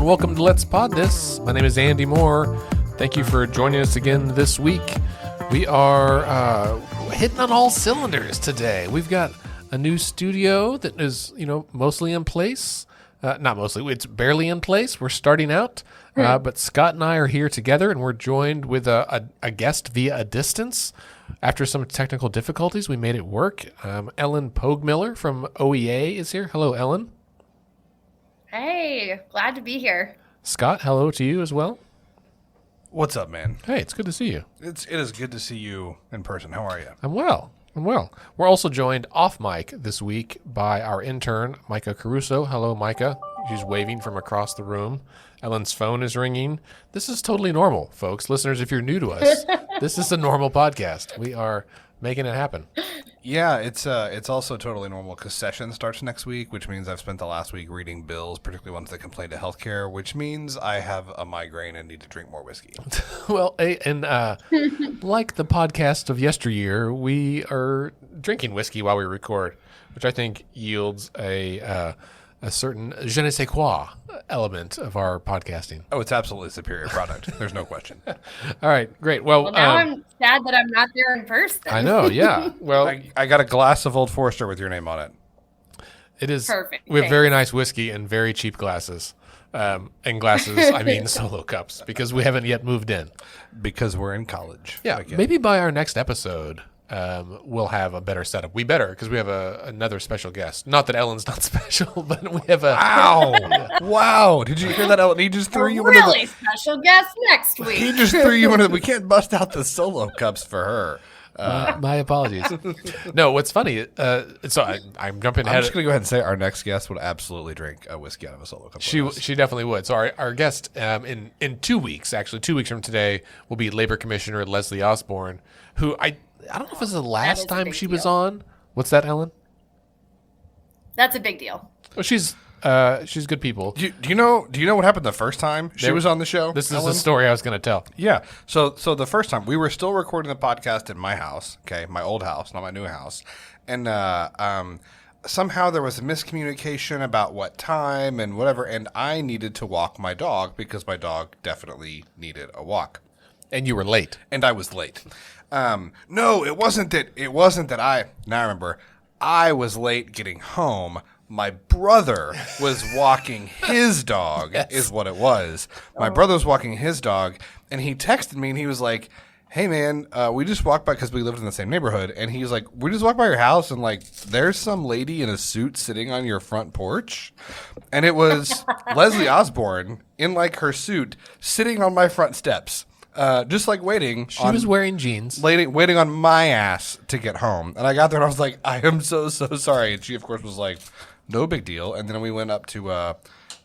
welcome to Let's Pod This. My name is Andy Moore. Thank you for joining us again this week. We are hitting on all cylinders today. We've got a new studio that is, mostly in place. Not mostly, it's barely in place. We're starting out. But Scott and I are here together, and we're joined with a guest via a distance. After some technical difficulties, we made it work. Ellen Pogemiller from OEA is here. Hello, Ellen. Hey, glad to be here. Scott, hello to you as well. What's up, man? Hey, it's good to see you. It is good to see you in person. How are you? I'm well. We're also joined off mic this week by our intern, Micah Caruso. Hello, Micah. She's waving from across the room. Ellen's phone is ringing. This is totally normal, folks. Listeners, if you're new to us, this is a normal podcast. We are making it happen. Yeah, it's also totally normal because session starts next week, which means I've spent the last week reading bills, particularly ones that complain to healthcare, which means I have a migraine and need to drink more whiskey. Well, and like the podcast of yesteryear, we are drinking whiskey while we record, which I think yields a certain je ne sais quoi element of our podcasting. Oh, it's absolutely a superior product. There's no question. All right, great. Well, now I'm sad that I'm not there in person. I know, yeah. Well, I got a glass of Old Forester with your name on it. It is perfect. We have very nice whiskey and very cheap glasses. And glasses, I mean solo cups, because we haven't yet moved in. Because we're in college. Yeah, maybe by our next episode, we'll have a better setup. We better, because we have another special guest. Not that Ellen's not special, but we have a... Wow. Did you hear that, Ellen? He just threw you into the... special guest next week. He just threw you into... We can't bust out the solo cups for her. My apologies. No, what's funny, so I'm jumping ahead. I'm just going to go ahead and say our next guest would absolutely drink a whiskey out of a solo cup. She definitely would. So our guest in 2 weeks, actually 2 weeks from today, will be Labor Commissioner Leslie Osborne, who I don't know if this is the last time she was on. What's that, Ellen? That's a big deal. Well, she's good people. Do you know what happened the first time she was on the show? This is the story I was going to tell. Yeah. So the first time we were still recording the podcast at my house, okay, my old house, not my new house, and somehow there was a miscommunication about what time and whatever, and I needed to walk my dog because my dog definitely needed a walk. And you were late. And I was late. No, it wasn't that I remember. I was late getting home. My brother was walking his dog, yes. Is what it was. My brother was walking his dog, and he texted me, and he was like, hey, man, we just walked by because we lived in the same neighborhood. And he was like, we just walked by your house, and, like, there's some lady in a suit sitting on your front porch. And it was Leslie Osborne in, like, her suit sitting on my front steps. Just like waiting. She was wearing jeans. Waiting on my ass to get home. And I got there and I was like, I am so sorry. And she, of course, was like, no big deal. And then we went up to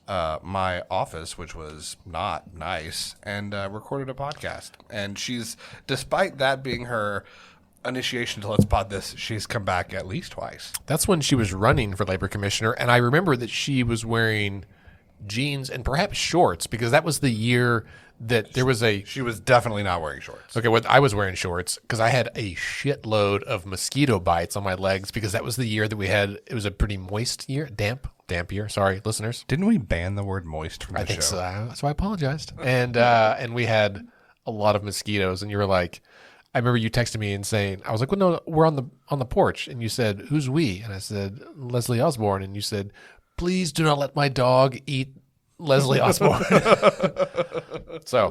my office, which was not nice, and recorded a podcast. And she's, despite that being her initiation to Let's Pod This, she's come back at least twice. That's when she was running for Labor Commissioner. And I remember that she was wearing jeans and perhaps shorts, because that was the year that there was She was definitely not wearing shorts. Okay, I was wearing shorts because I had a shitload of mosquito bites on my legs, because that was the year that it was a pretty moist year, damp year. Sorry, listeners. Didn't we ban the word moist from the show? I think so. So I apologized. And we had a lot of mosquitoes, and you were like, I remember you texted me and saying, I was like, well, no, we're on the porch. And you said, who's we? And I said, Leslie Osborne. And you said, please do not let my dog eat Leslie Osborne. So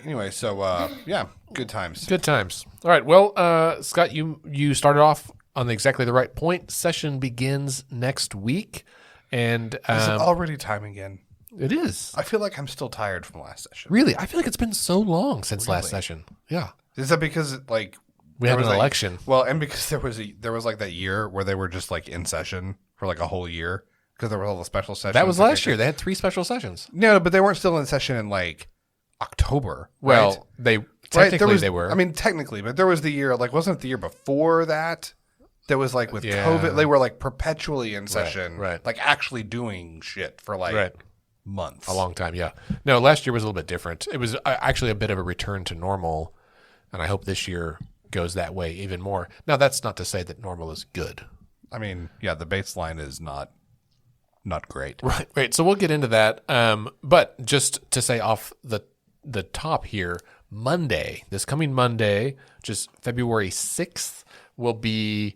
anyway, yeah, good times. Good times. All right. Well, Scott, you started off on exactly the right point. Session begins next week. And is it already time again? It is. I feel like I'm still tired from last session. Really? I feel like it's been so long since last session. Yeah. Is that because we had an election? Well, and because there was like that year where they were just like in session for like a whole year. Because there were all the special sessions. That was last year. They had 3 special sessions. No, but they weren't still in session in like October. Well, right? They were. I mean, technically, but there was the year, like, wasn't it the year before that? That was like with COVID. They were like perpetually in session. Right. Like actually doing shit for like months. A long time, yeah. No, last year was a little bit different. It was actually a bit of a return to normal. And I hope this year goes that way even more. Now, that's not to say that normal is good. I mean, yeah, the baseline is not not great. Right. So we'll get into that. But just to say off the top here, this coming Monday, just February 6th, will be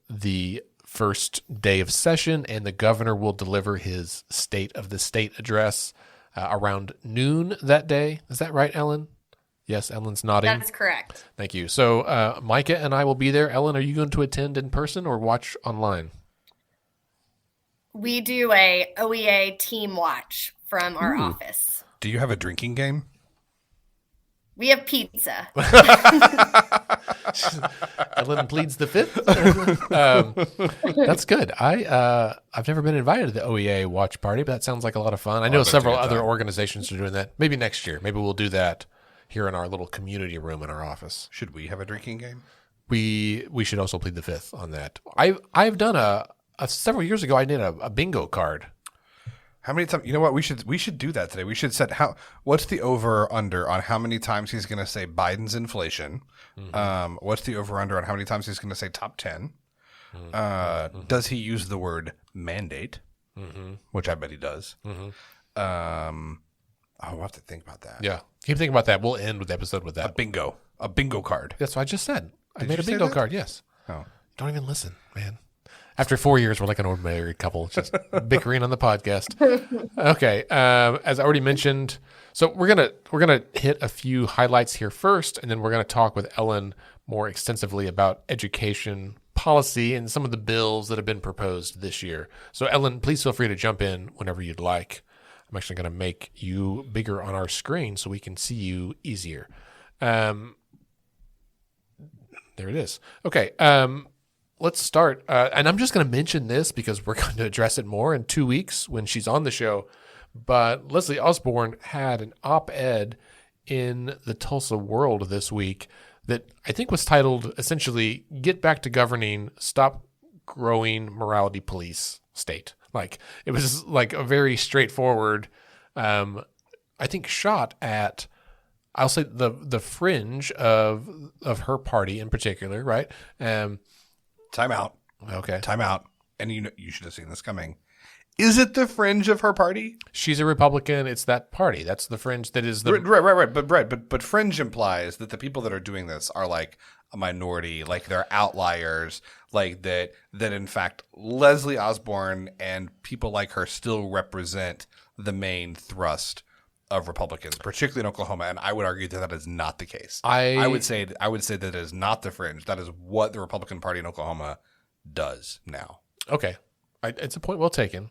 the first day of session, and the governor will deliver his State of the State address around noon that day. Is that right, Ellen? Yes, Ellen's nodding. That's correct. Thank you. So Micah and I will be there. Ellen, are you going to attend in person or watch online? We do a OEA team watch from our office. Do you have a drinking game? We have pizza. Ellen pleads the fifth. That's good. I've never been invited to the OEA watch party, but that sounds like a lot of fun. I know several other organizations are doing that. Maybe next year. Maybe we'll do that here in our little community room in our office. Should we have a drinking game? We should also plead the fifth on that. I've done several years ago. I did a bingo card. How many times? You know what? We should do that today. We should set what's the over under on how many times he's going to say Biden's inflation? Mm-hmm. What's the over under on how many times he's going to say top 10? Mm-hmm. Does he use the word mandate? Mm-hmm. Which I bet he does. Mm-hmm. I'll have to think about that. Yeah, keep thinking about that. We'll end with the episode with that. A bingo card. That's what I just said. I made a you say bingo that? card. Yes. Oh, don't even listen, man. After 4 years, we're like an old married couple, just bickering on the podcast. Okay, as I already mentioned, so we're gonna hit a few highlights here first, and then we're gonna talk with Ellen more extensively about education policy and some of the bills that have been proposed this year. So Ellen, please feel free to jump in whenever you'd like. I'm actually gonna make you bigger on our screen so we can see you easier. There it is. Okay. Let's start. And I'm just going to mention this because we're going to address it more in 2 weeks when she's on the show. But Leslie Osborne had an op-ed in the Tulsa World this week that I think was titled essentially, "Get Back to Governing, Stop Growing Morality Police State." Like, it was like a very straightforward, I think, shot at, I'll say, the fringe of her party in particular, right? time out. Okay. Time out. And you should have seen this coming. Is it the fringe of her party? She's a Republican. It's that party. That's the fringe that is the... Right. But fringe implies that the people that are doing this are like a minority, like they're outliers, like that in fact, Leslie Osborne and people like her still represent the main thrust of Republicans, particularly in Oklahoma, and I would argue that is not the case. I would say that it is not the fringe. That is what the Republican Party in Oklahoma does now. Okay, it's a point well taken.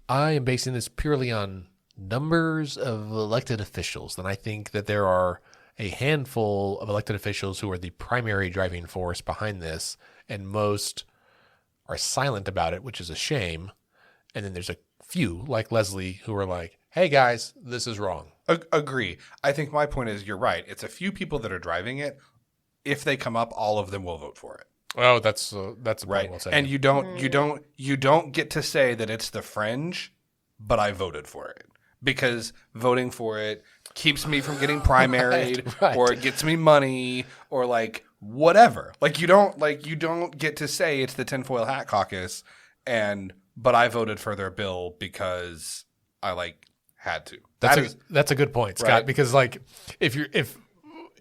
I am basing this purely on numbers of elected officials, and I think that there are a handful of elected officials who are the primary driving force behind this, and most are silent about it, which is a shame. And then there's a few, like Leslie, who are like, "Hey guys, this is wrong." Agree. I think my point is you're right. It's a few people that are driving it. If they come up, all of them will vote for it. Oh, that's a right. Well, and you don't get to say that it's the fringe, but I voted for it because voting for it keeps me from getting primaried right. or it gets me money or like whatever. Like you don't get to say it's the tinfoil hat caucus but I voted for their bill because I had to. That's a good point, Scott, right? Because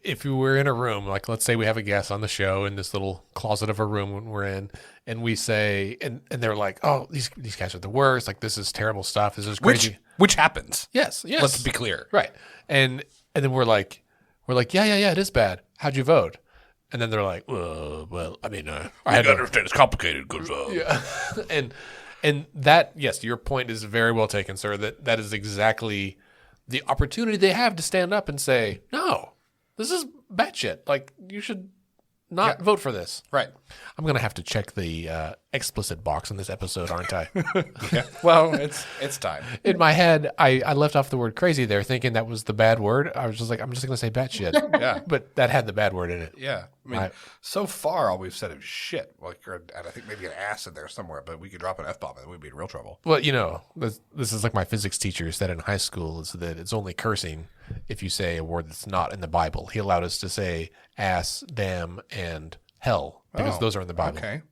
if you were in a room, like let's say we have a guest on the show in this little closet of a room when we're in, and we say, and they're like, "Oh, these guys are the worst. Like this is terrible stuff. This is crazy." Which happens. Yes. Let's be clear. Right. And then we're like, yeah, it is bad. How'd you vote? And then they're like, well, I mean, I had to understand it's complicated because yeah, and that, yes, your point is very well taken, sir. That is exactly the opportunity they have to stand up and say, no, this is batshit. Like, you should not vote for this. Right. I'm going to have to check the explicit box in this episode, aren't I? Yeah. Well, it's time. In my head, I left off the word crazy there, thinking that was the bad word. I was just like, I'm just going to say batshit. Yeah. But that had the bad word in it. Yeah. I mean, so far, all we've said is shit. And I think maybe an ass in there somewhere, but we could drop an F-bomb and we'd be in real trouble. Well, this is like my physics teacher said in high school, is that it's only cursing if you say a word that's not in the Bible. He allowed us to say ass, damn, and hell because those are in the Bible. Okay.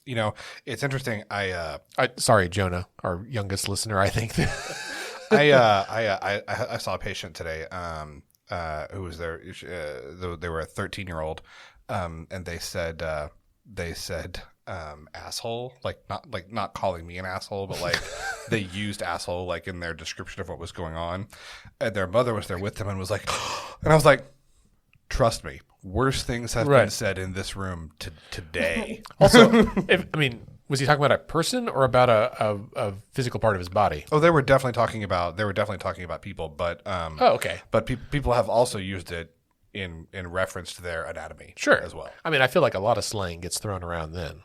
It's interesting. Sorry, Jonah, our youngest listener, I think. I saw a patient today who was there. They were a 13-year-old, and they said asshole, not calling me an asshole, but like they used asshole like in their description of what was going on. And their mother was there with them and was like, and I was like, trust me, worse things have been said in this room today. Also, was he talking about a person or about a physical part of his body? Oh, they were definitely talking about people, but okay. But people have also used it in reference to their anatomy, as well. I mean, I feel like a lot of slang gets thrown around then.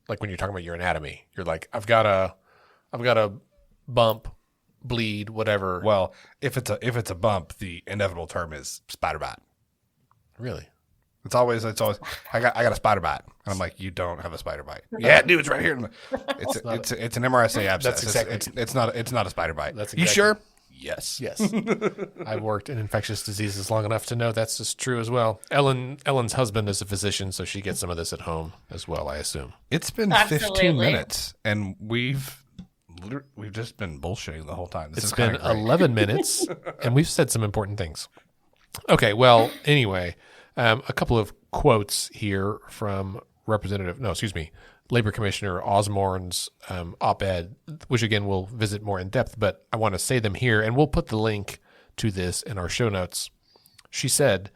Like when you're talking about your anatomy, you're like, I've got a bump, bleed, whatever. Well, if it's a bump, the inevitable term is spider bite. Really? It's always I got a spider bite, and I'm like, you don't have a spider bite. Yeah, dude, it's right here. It's an MRSA abscess. That's exactly. It's not a spider bite. That's exactly. You sure? Yes. I've worked in infectious diseases long enough to know that's just true as well. Ellen's husband is a physician, so she gets some of this at home as well, I assume. It's been 15 minutes, and we've just been bullshitting the whole time. It's been 11 minutes, and we've said some important things. Okay, well, anyway, a couple of quotes here from Labor Commissioner Osborne's op-ed, which again we'll visit more in depth, but I want to say them here, and we'll put the link to this in our show notes. She said,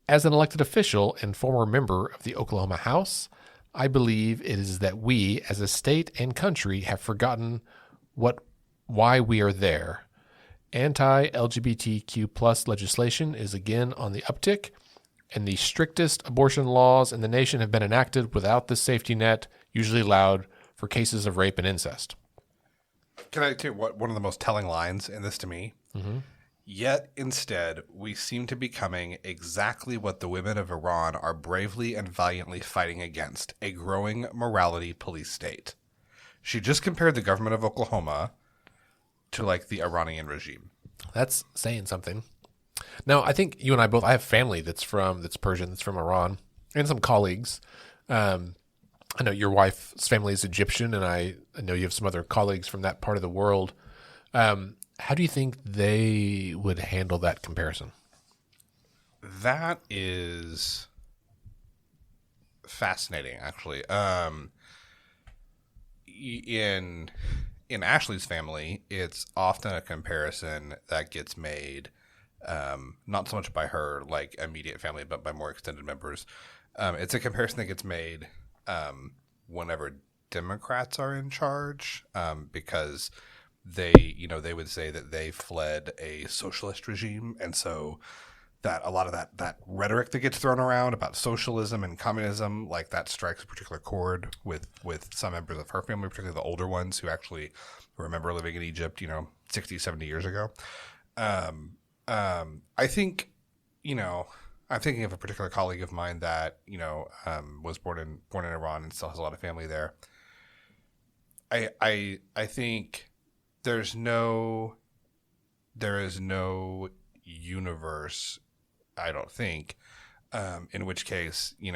"As an elected official and former member of the Oklahoma House, I believe it is that we, as a state and country, have forgotten why we are there. Anti-LGBTQ plus legislation is again on the uptick, and the strictest abortion laws in the nation have been enacted without the safety net usually allowed for cases of rape and incest." Can I tell you one of the most telling lines in this to me? Mm-hmm. Yet instead, we seem to be becoming exactly what the women of Iran are bravely and valiantly fighting against, a growing morality police state. She just compared the government of Oklahoma to like the Iranian regime. That's saying something. Now, I think you and I both, I have family that's Persian, that's from Iran, and some colleagues. I know your wife's family is Egyptian, and I know you have some other colleagues from that part of the world. How do you think they would handle that comparison? That is fascinating, actually. In Ashley's family, it's often a comparison that gets made, not so much by her like immediate family, but by more extended members. It's a comparison that gets made whenever Democrats are in charge, because they would say that they fled a socialist regime, and so that a lot of that rhetoric that gets thrown around about socialism and communism, like that strikes a particular chord with some members of her family, particularly the older ones who actually remember living in Egypt, 60, 70 years ago. I think, I'm thinking of a particular colleague of mine that, was born in Iran and still has a lot of family there. I think there is no universe, I don't think, in which case, in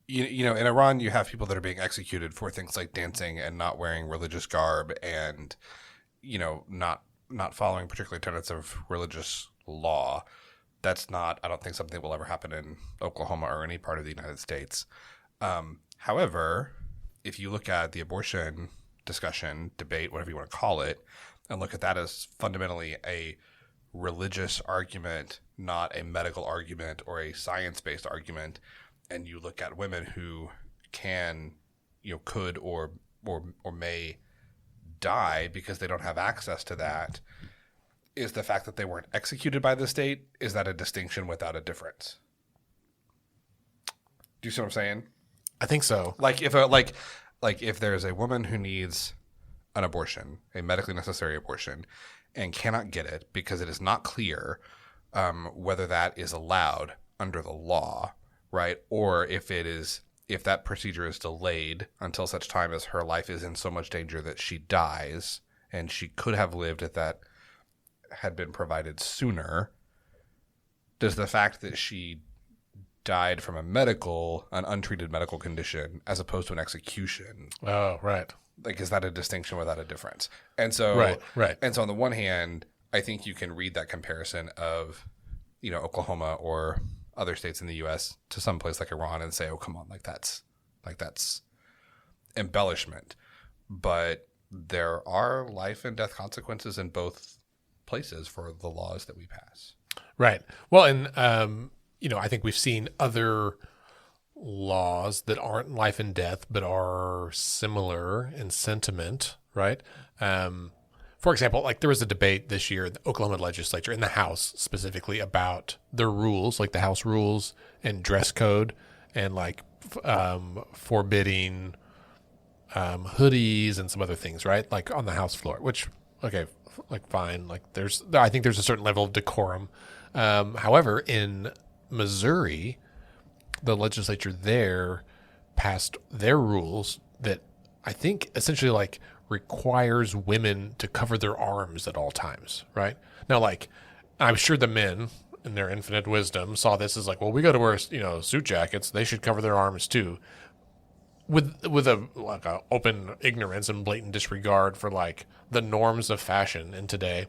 Iran you have people that are being executed for things like dancing and not wearing religious garb and, not following particular tenets of religious law. That's not, I don't think, something that will ever happen in Oklahoma or any part of the United States. However, if you look at the abortion discussion, debate, whatever you want to call it, and look at that as fundamentally a religious argument, not a medical argument or a science-based argument, and you look at women who can, could or may die because they don't have access to that, is the fact that they weren't executed by the state, is that a distinction without a difference? Do you see what I'm saying? I think so. Like if there's a woman who needs an abortion, a medically necessary abortion, and cannot get it because it is not clear whether that is allowed under the law, right? Or if that procedure is delayed until such time as her life is in so much danger that she dies, and she could have lived if that had been provided sooner, does the fact that she died from an untreated medical condition, as opposed to an execution. Oh, right. Like, is that a distinction without a difference? And so, right. And so, on the one hand, I think you can read that comparison of, Oklahoma or other states in the U.S. to some place like Iran and say, oh, come on, that's embellishment. But there are life and death consequences in both places for the laws that we pass. Right. Well, and, I think we've seen other laws that aren't life and death, but are similar in sentiment, right? For example, like there was a debate this year in the Oklahoma legislature, in the House specifically, about their rules, like the House rules and dress code, and like forbidding hoodies and some other things, right? Like on the House floor, which, okay, like fine. Like I think there's a certain level of decorum. However, in Missouri, the legislature there passed their rules that I think essentially like requires women to cover their arms at all times, right? Now, like, I'm sure the men in their infinite wisdom saw this as like, well, we got to wear, suit jackets. They should cover their arms too. With a open ignorance and blatant disregard for like the norms of fashion in today.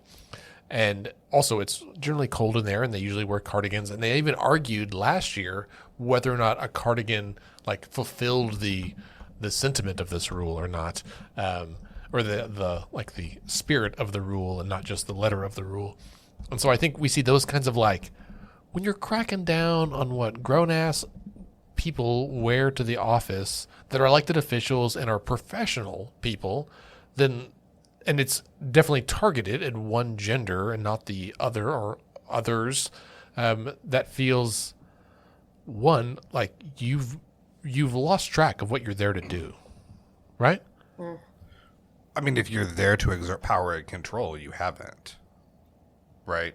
And also it's generally cold in there and they usually wear cardigans. And they even argued last year whether or not a cardigan like fulfilled the sentiment of this rule or not, or the spirit of the rule and not just the letter of the rule. And so I think we see those kinds of like, when you're cracking down on what grown-ass people wear to the office that are elected officials and are professional people, then, and it's definitely targeted at one gender and not the other or others, that feels, one, like you've lost track of what you're there to do, right? I mean, if you're there to exert power and control, you haven't, right?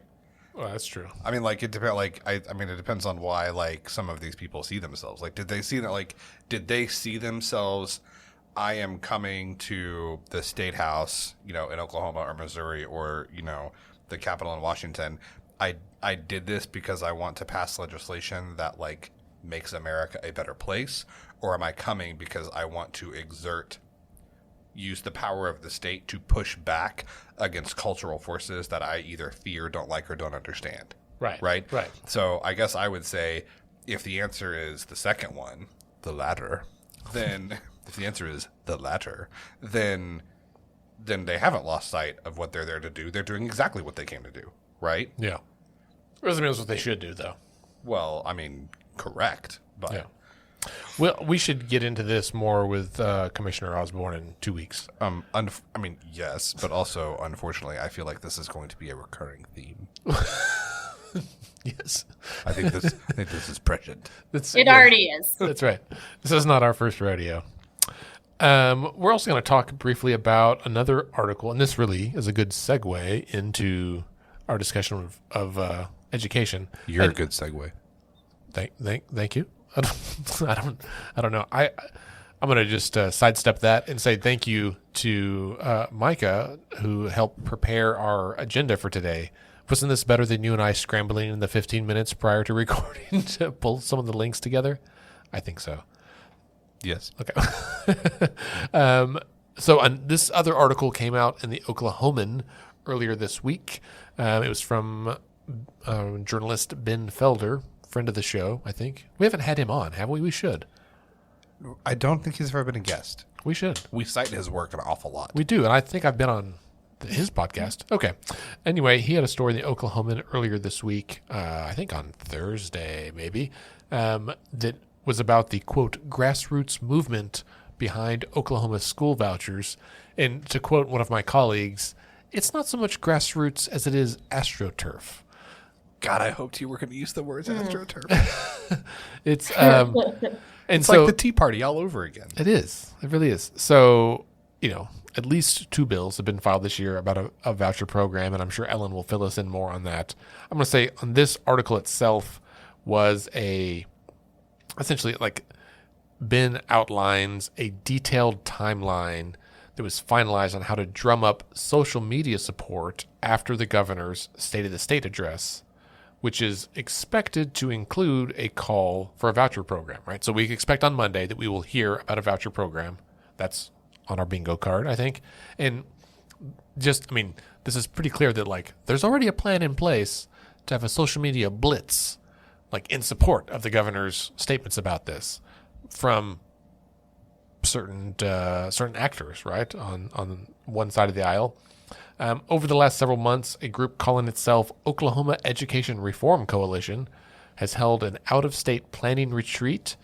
Well, that's true. I mean, like, it depends. Like, I mean, it depends on why, like, some of these people see themselves. Like, did they see that? Like, did they see themselves? I am coming to the state house, in Oklahoma or Missouri or the Capitol in Washington. I did this because I want to pass legislation that like makes America a better place, or am I coming because I want to use the power of the state to push back against cultural forces that I either fear, don't like, or don't understand. Right. So I guess I would say if the answer is the second one, the latter, then if the answer is the latter, then they haven't lost sight of what they're there to do. They're doing exactly what they came to do. Right? Yeah. Doesn't mean that's what they should do, though. Well, I mean, correct. But yeah. Well, we should get into this more with Commissioner Osborne in 2 weeks. I mean, yes, but also, unfortunately, I feel like this is going to be a recurring theme. Yes, I think this is prescient. It already is. That's right. This is not our first rodeo. We're also going to talk briefly about another article, and this really is a good segue into our discussion of education. You're a good segue. Thank you. I don't know. I'm going to just sidestep that and say thank you to Micah, who helped prepare our agenda for today. Wasn't this better than you and I scrambling in the 15 minutes prior to recording to pull some of the links together? I think so. Yes. Okay. So this other article came out in the Oklahoman earlier this week. It was from journalist Ben Felder, friend of the show, I think. We haven't had him on, have we? We should. I don't think he's ever been a guest. We should. We cite his work an awful lot. We do, and I think I've been on his podcast. Okay. Anyway, he had a story in the Oklahoman earlier this week, I think on Thursday maybe, that was about the, quote, grassroots movement behind Oklahoma school vouchers. And to quote one of my colleagues, it's not so much grassroots as it is AstroTurf. God, I hoped you were going to use the words AstroTurf. It's it's like the Tea Party all over again. It is. It really is. So, at least 2 bills have been filed this year about a voucher program, and I'm sure Ellen will fill us in more on that. I'm going to say on this article itself was essentially like Ben outlines a detailed timeline that was finalized on how to drum up social media support after the governor's State of the State address, which is expected to include a call for a voucher program, right? So we expect on Monday that we will hear about a voucher program. That's on our bingo card, I think. And this is pretty clear that like there's already a plan in place to have a social media blitz, like in support of the governor's statements about this from certain actors, right, on one side of the aisle. Over the last several months, a group calling itself Oklahoma Education Reform Coalition has held an out-of-state planning retreat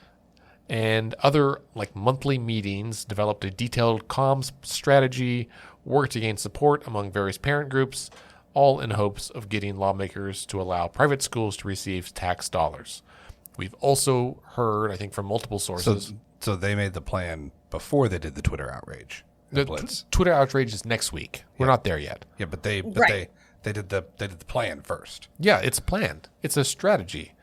and other like monthly meetings, developed a detailed comms strategy, worked to gain support among various parent groups, all in hopes of getting lawmakers to allow private schools to receive tax dollars. We've also heard, I think, from multiple sources. So they made the plan before they did the Twitter outrage. The Twitter outrage is next week. We're not there yet. Yeah, but they did the plan first. Yeah, it's planned. It's a strategy.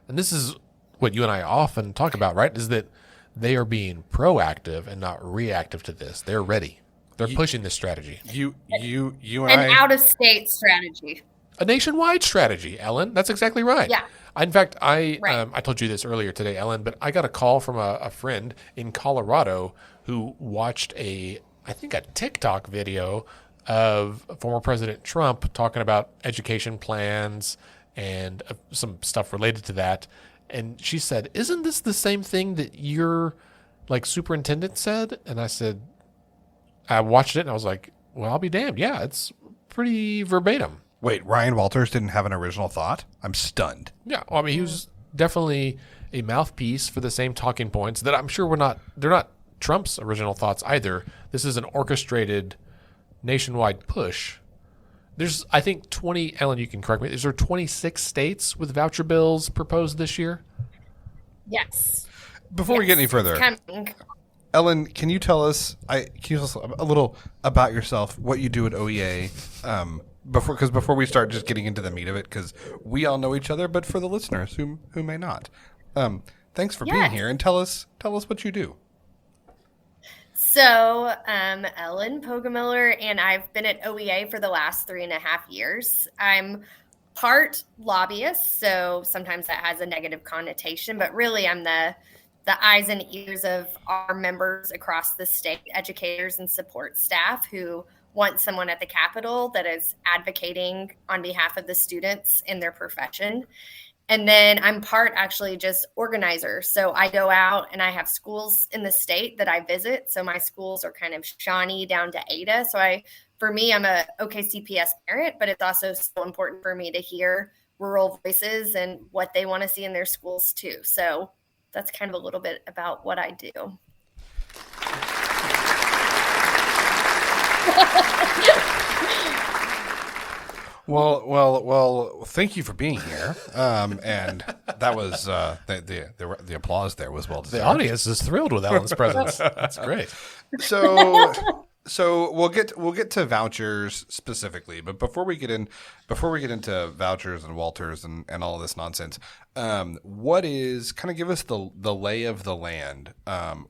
And this is what you and I often talk about, right? Is that they are being proactive and not reactive to this. They're ready. They're pushing this strategy. You and An out-of-state strategy. A nationwide strategy, Ellen. That's exactly right. Yeah. In fact, I told you this earlier today, Ellen, but I got a call from a friend in Colorado who watched I think a TikTok video of former President Trump talking about education plans and some stuff related to that. And she said, "Isn't this the same thing that your like superintendent said?" And I said, I watched it and I was like, well, I'll be damned. Yeah, it's pretty verbatim. Wait, Ryan Walters didn't have an original thought? I'm stunned. Yeah, well, I mean, he was definitely a mouthpiece for the same talking points that I'm sure they're not Trump's original thoughts either. This is an orchestrated nationwide push. There's, I think, Ellen, you can correct me, is there 26 states with voucher bills proposed this year? Yes. Before we get any further, Ellen, can you tell us a little about yourself, what you do at OEA, before we start just getting into the meat of it, because we all know each other, but for the listeners who may not, thanks for being here, and tell us what you do. So, Ellen Pogemiller, and I've been at OEA for the last 3.5 years. I'm part lobbyist, so sometimes that has a negative connotation, but really I'm the eyes and ears of our members across the state, educators and support staff who want someone at the Capitol that is advocating on behalf of the students in their profession. And then I'm part actually just organizer. So I go out and I have schools in the state that I visit. So my schools are kind of Shawnee down to Ada. So for me, I'm a OKCPS parent, but it's also so important for me to hear rural voices and what they want to see in their schools too. So that's kind of a little bit about what I do. Well, thank you for being here. And that was the applause there was well deserved. The audience is thrilled with Ellen's presence. That's great. So we'll get to vouchers specifically, but before we get into vouchers and Walters and all of this nonsense, give us the lay of the land,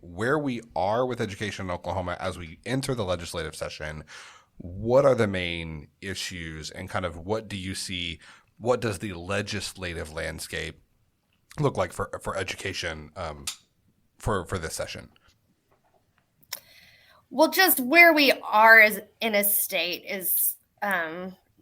where we are with education in Oklahoma as we enter the legislative session. What are the main issues, and kind of what do you see? What does the legislative landscape look like for education for this session? Well, just where we are in a state is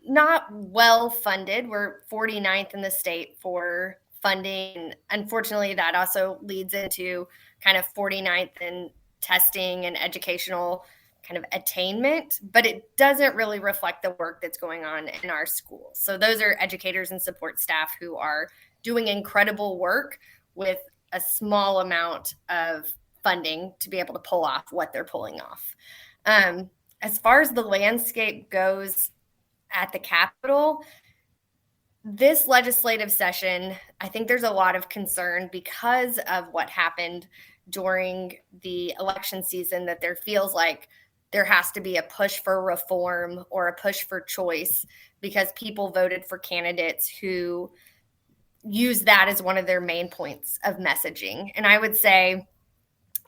not well funded. We're 49th in the state for funding. Unfortunately, that also leads into kind of 49th in testing and educational kind of attainment, but it doesn't really reflect the work that's going on in our schools. So those are educators and support staff who are doing incredible work with a small amount of funding to be able to pull off what they're pulling off. As far as the landscape goes at the Capitol, this legislative session, I think there's a lot of concern because of what happened during the election season, that there feels like there has to be a push for reform or a push for choice because people voted for candidates who use that as one of their main points of messaging. And I would say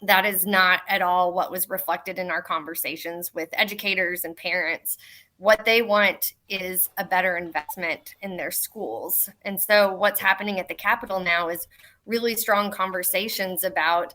that is not at all what was reflected in our conversations with educators and parents. what they want is a better investment in their schools. And so what's happening at the Capitol now is really strong conversations about,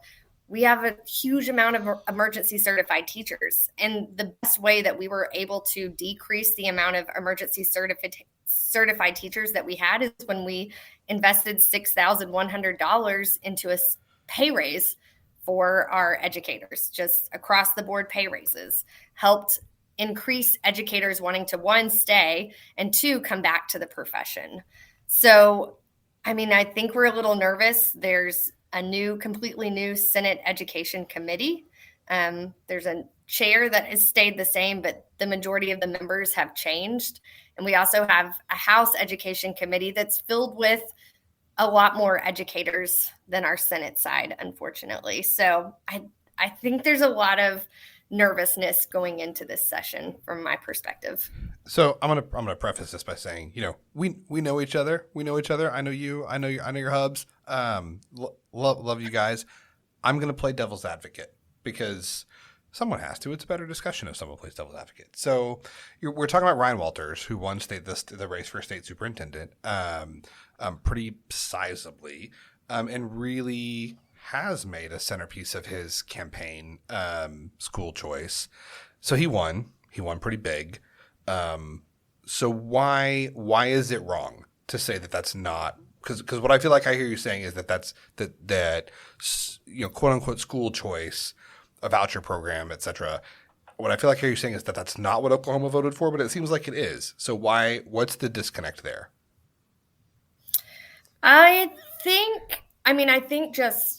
we have a huge amount of emergency certified teachers. And the best way that we were able to decrease the amount of emergency certified teachers that we had is when we invested $6,100 into a pay raise for our educators. Just across the board pay raises helped increase educators wanting to, one, stay, and two, come back to the profession. So, I mean, I think we're a little nervous. There's a completely new Senate Education Committee. There's a chair that has stayed the same, but the majority of the members have changed. And we also have a House Education Committee that's filled with a lot more educators than our Senate side, unfortunately. So I think there's a lot of nervousness going into this session from my perspective. So I'm gonna preface this by saying, we know each other. We know each other. I know you. I know your hubs. Love you guys. I'm gonna play devil's advocate because someone has to. It's a better discussion if someone plays devil's advocate. So we're talking about Ryan Walters, who won the race for state superintendent, pretty sizably, and really has made a centerpiece of his campaign, school choice. So he won pretty big. So why is it wrong to say that that's not, because what I feel like I hear you saying is that quote unquote school choice, a voucher program, etc. What I feel like I hear you saying is that that's not what Oklahoma voted for, but it seems like it is. So what's the disconnect there? I think just,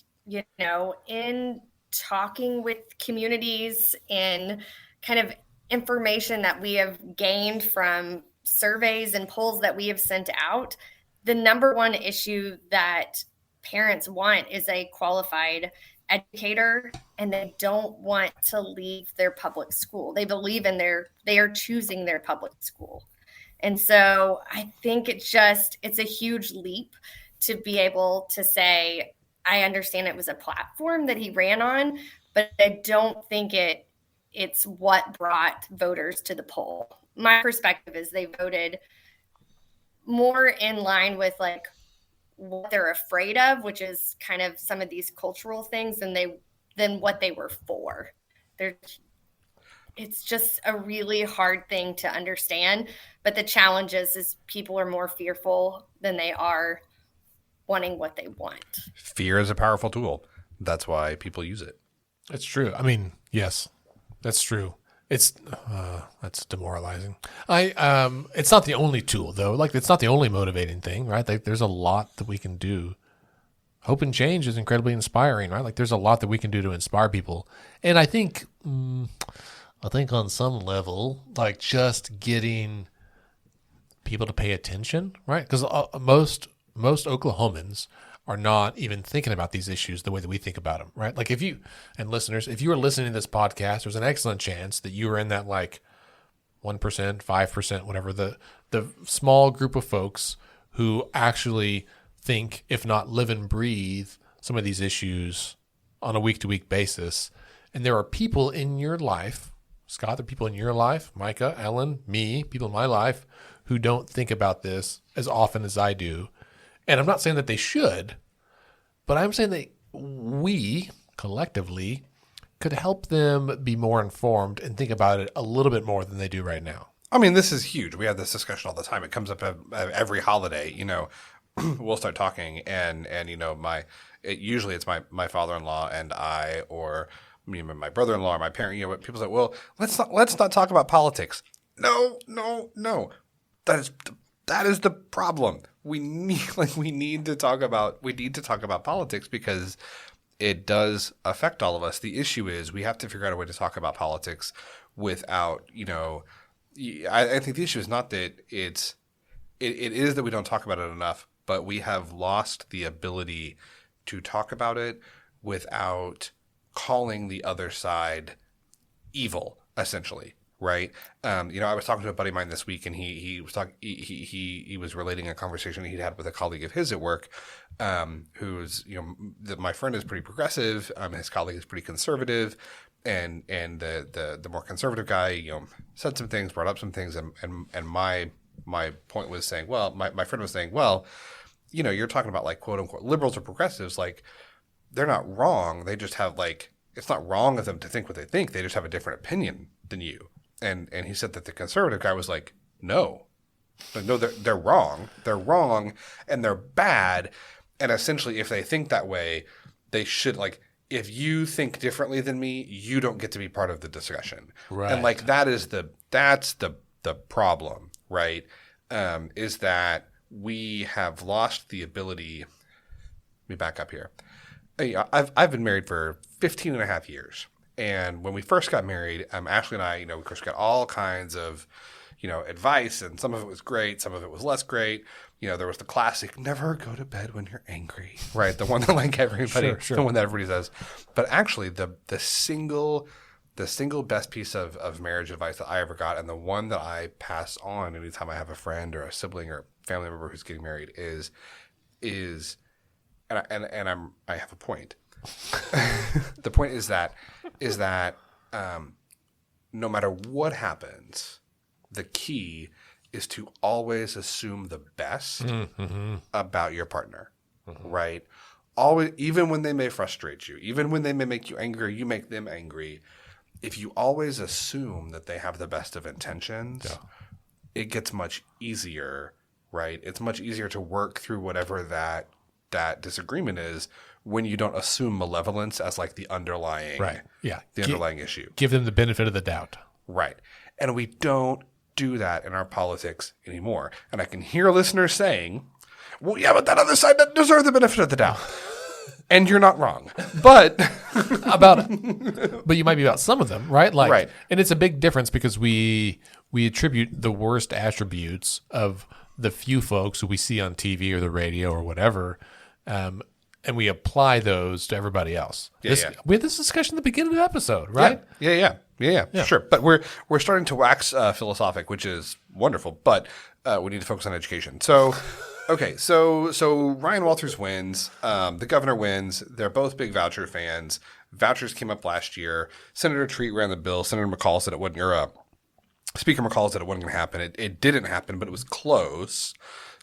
in talking with communities and kind of information that we have gained from surveys and polls that we have sent out, the number one issue that parents want is a qualified educator, and they don't want to leave their public school. They believe they are choosing their public school. And so I think it's a huge leap to be able to say, I understand it was a platform that he ran on, but I don't think it's what brought voters to the poll. My perspective is they voted more in line with like what they're afraid of, which is kind of some of these cultural things, than what they were for. It's just a really hard thing to understand. But the challenge is people are more fearful than they are wanting what they want. Fear is a powerful tool. That's why people use it. It's true. I mean, yes, that's true. It's that's demoralizing. It's not the only tool though. Like, it's not the only motivating thing, right? Like, there's a lot that we can do. Hope and change is incredibly inspiring, right? Like, there's a lot that we can do to inspire people. And I think on some level, like, just getting people to pay attention, right? Because most Oklahomans are not even thinking about these issues the way that we think about them, right? Like, if you are listening to this podcast, there's an excellent chance that you are in that like 1%, 5%, whatever, the small group of folks who actually think, if not live and breathe, some of these issues on a week-to-week basis. And there are people in your life, Scott, there are people in your life, Micah, Ellen, me, people in my life who don't think about this as often as I do. And I'm not saying that they should, but I'm saying that we collectively could help them be more informed and think about it a little bit more than they do right now. I mean, this is huge. We have this discussion all the time. It comes up every holiday. We'll start talking, and usually it's my father-in-law and I, or me and my brother-in-law or my parent. People say, "Well, let's not talk about politics." No. That is the problem. We need to talk about politics because it does affect all of us. The issue is we have to figure out a way to talk about politics without, I think the issue is not that it is that we don't talk about it enough, but we have lost the ability to talk about it without calling the other side evil, essentially. Right. I was talking to a buddy of mine this week, and he was relating a conversation he'd had with a colleague of his at work, who's, my friend is pretty progressive. His colleague is pretty conservative. and the more conservative guy, said some things, brought up some things, and my point was saying, well, my friend was saying, well, you're talking about like quote unquote liberals or progressives, like they're not wrong. They just have like, it's not wrong of them to think what they think. They just have a different opinion than you. And he said that the conservative guy was like, no, they're wrong. They're wrong and they're bad. And essentially, if they think that way, they should like, if you think differently than me, you don't get to be part of the discussion. Right. And like that's the problem, right? Is that we have lost the ability. Let me back up here. I've been married for 15 and a half years. And when we first got married, Ashley and I, we of course got all kinds of, advice, and some of it was great, some of it was less great. There was the classic, never go to bed when you're angry, right? The one that like everybody, Sure. the one that everybody says. But actually the single best piece of marriage advice that I ever got, and the one that I pass on anytime I have a friend or a sibling or a family member who's getting married is I have a point. The point is that no matter what happens, the key is to always assume the best about your partner, right? Always, even when they may frustrate you, even when they may make you angry, or you make them angry. If you always assume that they have the best of intentions, it gets much easier, right? It's much easier to work through whatever that disagreement is when you don't assume malevolence as like the underlying, Right. Yeah. the underlying issue. Give them the benefit of the doubt. Right. And we don't do that in our politics anymore. And I can hear listeners saying, well, yeah, but that other side doesn't deserve the benefit of the doubt. And you're not wrong. But but you might be about some of them, right? Like, Right. And it's a big difference because we attribute the worst attributes of the few folks who we see on TV or the radio or whatever, and we apply those to everybody else. Yeah. We had this discussion at the beginning of the episode, right? Yeah. Sure. But we're starting to wax philosophic, which is wonderful. But we need to focus on education. So, okay. So Ryan Walters wins. The governor wins. They're both big voucher fans. Vouchers came up last year. Senator Treat ran the bill. Senator McCall said it wasn't. Speaker McCall said it wasn't going to happen. It didn't happen, but it was close.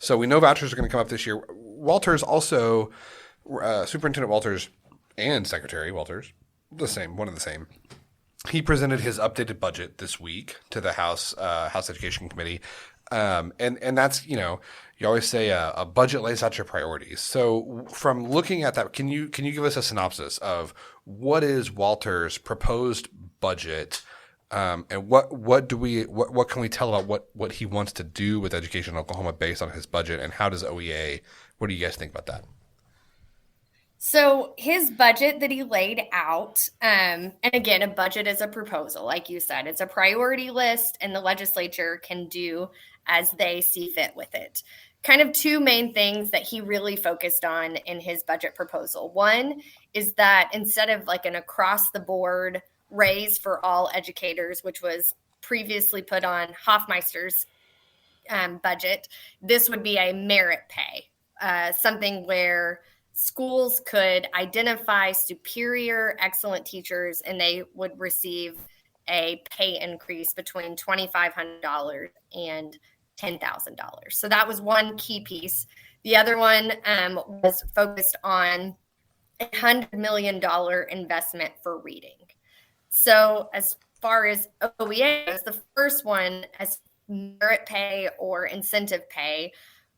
So we know vouchers are going to come up this year. Walters also, Superintendent Walters and Secretary Walters, one of the same. He presented his updated budget this week to the House Education Committee, and that's you always say a budget lays out your priorities. So from looking at that, can you give us a synopsis of what is Walters' proposed budget, and what can we tell about what he wants to do with education in Oklahoma based on his budget, and how does OEA? What do you guys think about that? So his budget that he laid out, and again, a budget is a proposal, like you said, it's a priority list, and the legislature can do as they see fit with it. Kind of two main things that he really focused on in his budget proposal. One is that instead of like an across the board raise for all educators, which was previously put on Hoffmeister's budget, this would be a merit pay, something where schools could identify superior, excellent teachers, and they would receive a pay increase between $2,500 and $10,000. So that was one key piece. The other one was focused on a $100 million investment for reading. So as far as OEA goes, the first one as merit pay or incentive pay,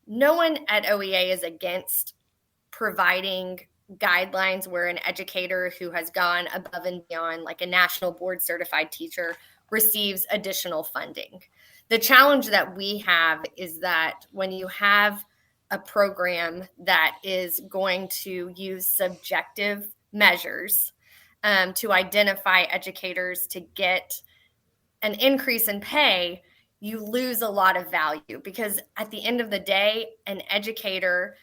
no one at OEA is against providing guidelines where an educator who has gone above and beyond, like a national board certified teacher, receives additional funding. The challenge that we have is that when you have a program that is going to use subjective measures to identify educators to get an increase in pay, you lose a lot of value because at the end of the day, an educator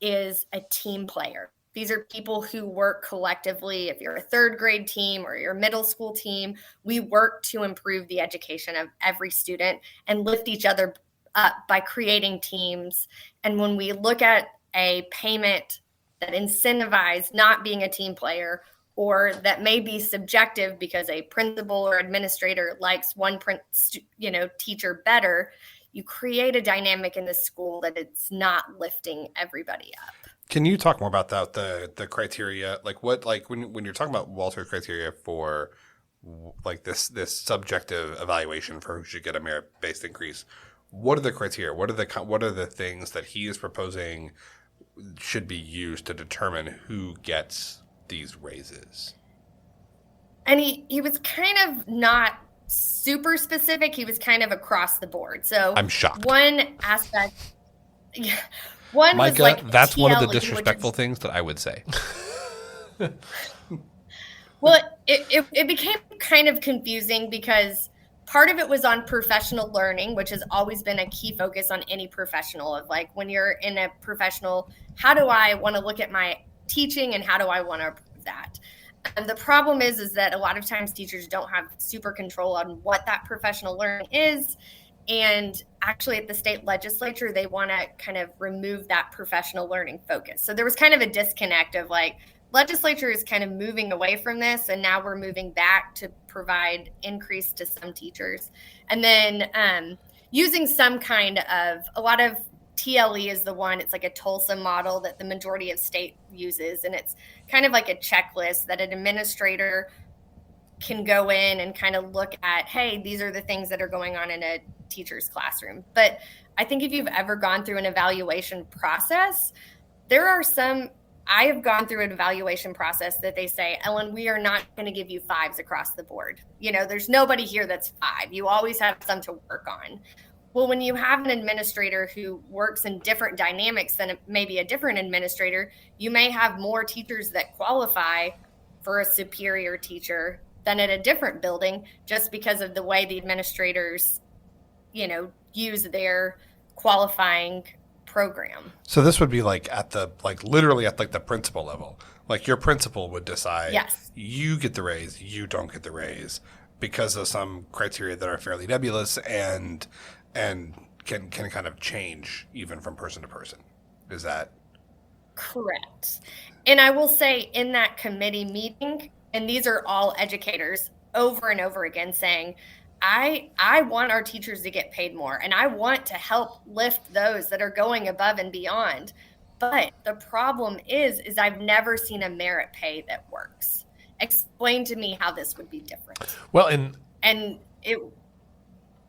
is a team player. These are people who work collectively. If you're a third grade team or your middle school team, we work to improve the education of every student and lift each other up by creating teams. And when we look at a payment that incentivizes not being a team player or that may be subjective because a principal or administrator likes one teacher better, you create a dynamic in the school that it's not lifting everybody up. Can you talk more about that, the criteria, when you're talking about Walter's criteria for like this subjective evaluation for who should get a merit-based increase? What are the criteria? What are the things that he is proposing should be used to determine who gets these raises? And he was kind of not super specific. He was kind of across the board. So I'm shocked. One aspect, one Micah, was like that's one of the TLE, disrespectful things that I would say. Well, it became kind of confusing because part of it was on professional learning, which has always been a key focus on any professional, of like, when you're in a professional, how do I want to look at my teaching and how do I want to improve that? And the problem is that a lot of times teachers don't have super control on what that professional learning is. And actually at the state legislature, they want to kind of remove that professional learning focus. So there was kind of a disconnect of like, legislature is kind of moving away from this, and now we're moving back to provide increase to some teachers. And then using some kind of, a lot of TLE is the one, it's like a Tulsa model that the majority of state uses. And it's kind of like a checklist that an administrator can go in and kind of look at, hey, these are the things that are going on in a teacher's classroom. But I think if you've ever gone through an evaluation process, there are some, I have gone through an evaluation process that they say, Ellen, we are not going to give you 5s across the board. There's nobody here that's 5. You always have some to work on. Well, when you have an administrator who works in different dynamics than maybe a different administrator, you may have more teachers that qualify for a superior teacher than at a different building, just because of the way the administrators, use their qualifying program. So this would be literally at the principal level. Like your principal would decide, yes, you get the raise, you don't get the raise, because of some criteria that are fairly nebulous and can kind of change even from person to person. Is that correct? And I will say, in that committee meeting, and these are all educators over and over again saying, I want our teachers to get paid more, and I want to help lift those that are going above and beyond. But the problem is I've never seen a merit pay that works. Explain to me how this would be different. Well, and it.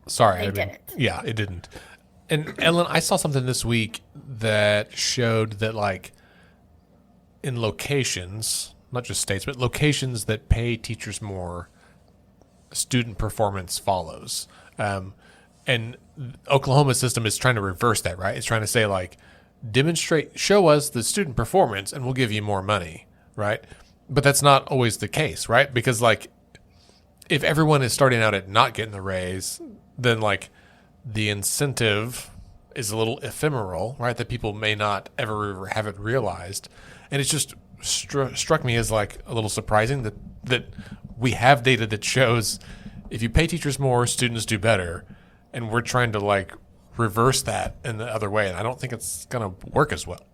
Sorry, it didn't. Yeah, it didn't. And Ellen, I saw something this week that showed that, like, in locations, not just states, but locations that pay teachers more, student performance follows. And Oklahoma's system is trying to reverse that, right? It's trying to say, like, show us the student performance and we'll give you more money, right? But that's not always the case, right? Because, like, if everyone is starting out at not getting the raise, then, like, the incentive is a little ephemeral, right? That people may not ever have it realized. And it's just struck me as, like, a little surprising that we have data that shows if you pay teachers more, students do better. And we're trying to, like, reverse that in the other way. And I don't think it's going to work as well.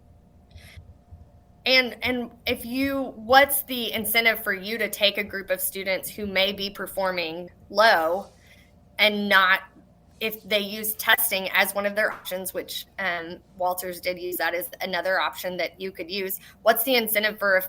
And what's the incentive for you to take a group of students who may be performing low and not, if they use testing as one of their options, which Walters did use that as another option that you could use, what's the incentive for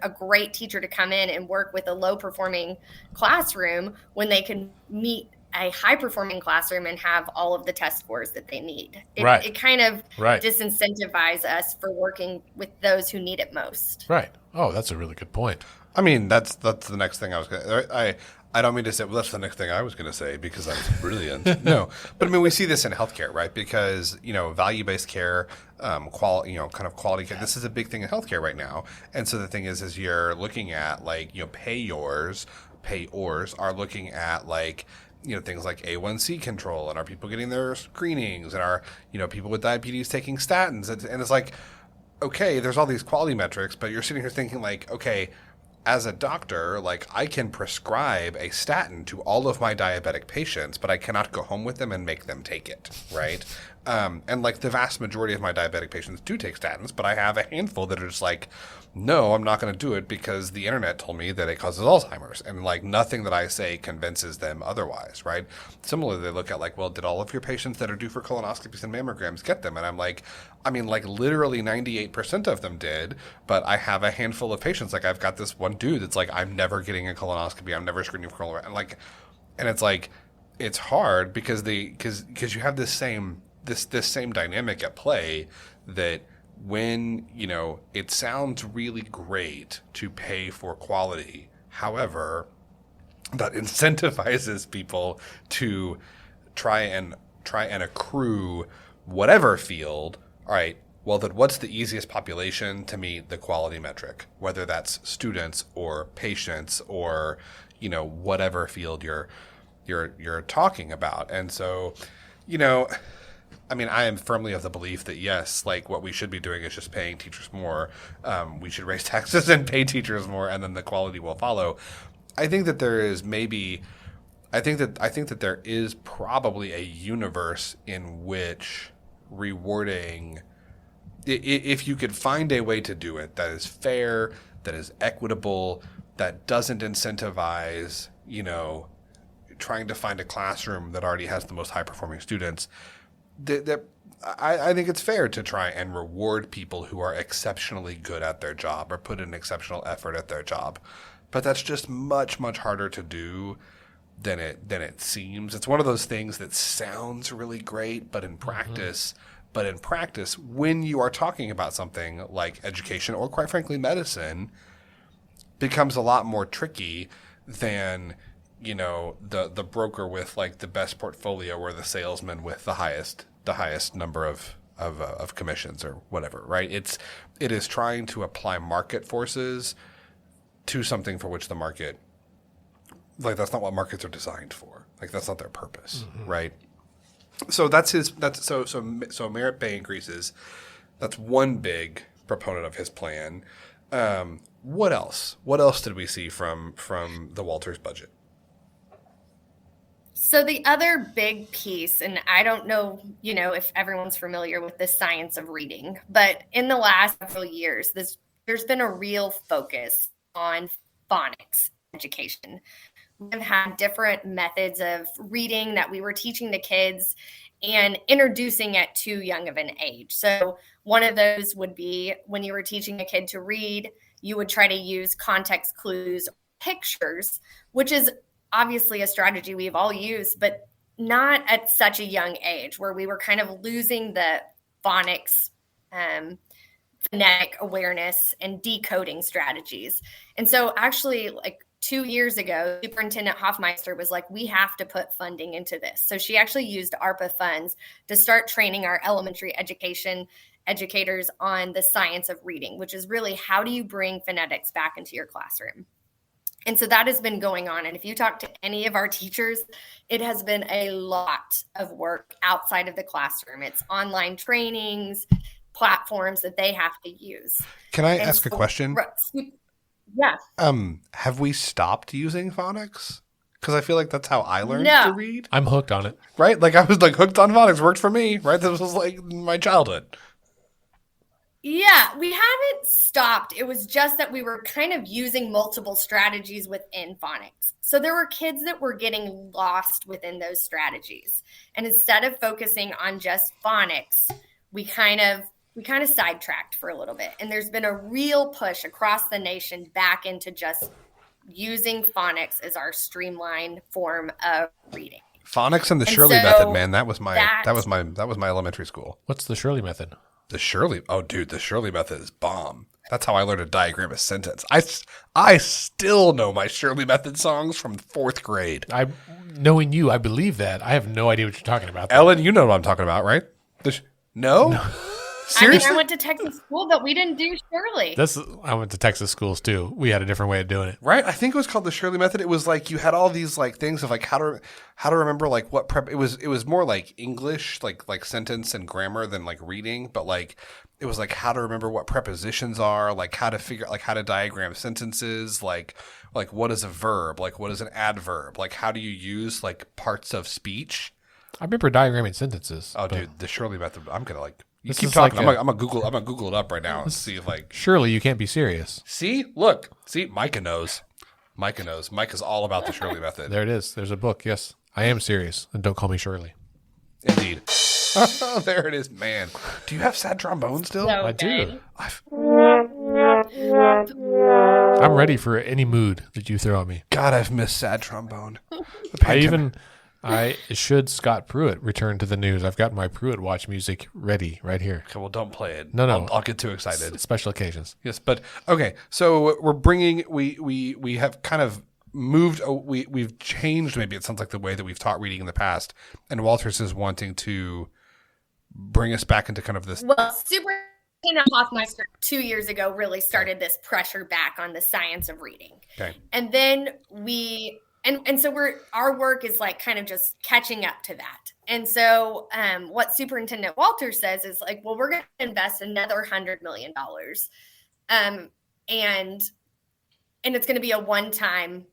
a great teacher to come in and work with a low performing classroom when they can meet a high performing classroom and have all of the test scores that they need? It kind of disincentivizes us for working with those who need it most. Right. Oh, that's a really good point. I mean, that's the next thing I was going to I don't mean to say, well, that's the next thing I was going to say because I was brilliant. No, but I mean, we see this in healthcare, right? Because, value-based care, quality care, this is a big thing in healthcare right now. And so the thing is you're looking at, like, payors are looking at, like, things like A1C control, and are people getting their screenings, and are, people with diabetes taking statins. And it's like, okay, there's all these quality metrics, but you're sitting here thinking, like, okay, as a doctor, like, I can prescribe a statin to all of my diabetic patients, but I cannot go home with them and make them take it, right? And like the vast majority of my diabetic patients do take statins, but I have a handful that are just like, no, I'm not going to do it because the internet told me that it causes Alzheimer's. And like nothing that I say convinces them otherwise, right? Similarly, they look at like, well, did all of your patients that are due for colonoscopies and mammograms get them? And I'm like, I mean, like literally 98% of them did, but I have a handful of patients. Like I've got this one dude that's like, I'm never getting a colonoscopy. I'm never screening for colonoscopy. And it's like, it's hard because you have this same dynamic at play that when, you know, it sounds really great to pay for quality. However, that incentivizes people to try and accrue whatever field. All right, well, then what's the easiest population to meet the quality metric, whether that's students or patients or, you know, whatever field you're talking about. And so, you know, I mean, I am firmly of the belief that, yes, like what we should be doing is just paying teachers more. We should raise taxes and pay teachers more, and then the quality will follow. I think that there is I think that there is probably a universe in which rewarding, if you could find a way to do it that is fair, that is equitable, that doesn't incentivize, you know, trying to find a classroom that already has the most high-performing students, I think it's fair to try and reward people who are exceptionally good at their job or put in exceptional effort at their job. But that's just much, much harder to do than it seems. It's one of those things that sounds really great, but in practice, when you are talking about something like education or quite frankly medicine, becomes a lot more tricky than, you know, the broker with like the best portfolio or the salesman with the highest number of commissions or whatever, right? It is trying to apply market forces to something for which the market, like, that's not what markets are designed for. Like, that's not their purpose, right? So so merit pay increases. That's one big proponent of his plan. What else? What else did we see from the Walters budget? So the other big piece, and I don't know, you know, if everyone's familiar with the science of reading, but in the last several years, there's been a real focus on phonics education. We've had different methods of reading that we were teaching the kids and introducing at too young of an age. So one of those would be when you were teaching a kid to read, you would try to use context clues, pictures, which is obviously a strategy we've all used, but not at such a young age where we were kind of losing the phonics, phonetic awareness and decoding strategies. And so actually, like 2 years ago, Superintendent Hoffmeister was like, we have to put funding into this. So she actually used ARPA funds to start training our elementary education educators on the science of reading, which is really how do you bring phonetics back into your classroom? And so that has been going on. And if you talk to any of our teachers, it has been a lot of work outside of the classroom. It's online trainings, platforms that they have to use. Can I ask a question? Yeah. Have we stopped using phonics? Because I feel like that's how I learned to read. I'm hooked on it. Right? Like I was like hooked on phonics. Worked for me. Right? This was like my childhood. Yeah, we haven't stopped. It was just that we were kind of using multiple strategies within phonics. So there were kids that were getting lost within those strategies. And instead of focusing on just phonics, we kind of sidetracked for a little bit. And there's been a real push across the nation back into just using phonics as our streamlined form of reading. Phonics and the Shirley method, man. That was my elementary school. What's the Shirley method? The Shirley method is bomb. That's how I learned to diagram a sentence. I still know my Shirley method songs from 4th grade. Knowing you, I believe that. I have no idea what you're talking about, though. Ellen, you know what I'm talking about, right? No? Seriously? I went to Texas school, but we didn't do Shirley. I went to Texas schools too. We had a different way of doing it. Right? I think it was called the Shirley method. It was like you had all these like things of like how to remember like what prep. It was more like English, like sentence and grammar than like reading, but like it was like how to remember what prepositions are, like how to figure like how to diagram sentences, like what is a verb, like what is an adverb, like how do you use like parts of speech. I remember diagramming sentences. Oh, dude, the Shirley method. I'm gonna like. You This keep is talking. like I'm gonna Google it up right now and see if like. Surely you can't be serious. See, Micah knows. Micah's all about the Shirley method. There it is. There's a book. Yes, I am serious, and don't call me Shirley. Indeed. There it is, man. Do you have sad trombone still? So I do. good. I'm ready for any mood that you throw at me. God, I've missed sad trombone. I should Scott Pruitt return to the news. I've got my Pruitt watch music ready right here. Okay, well, don't play it. No. I'll get too excited. Special occasions. Yes, but okay. So we're bringing. We have kind of moved. We've changed. Maybe it sounds like the way that we've taught reading in the past. And Walters is wanting to bring us back into kind of this. Well, Superintendent Hoffmeister 2 years ago really started this pressure back on the science of reading. Okay. And then and so our work is like kind of just catching up to that. And so what Superintendent Walter says is like, well, we're going to invest another $100 million. And it's going to be a one-time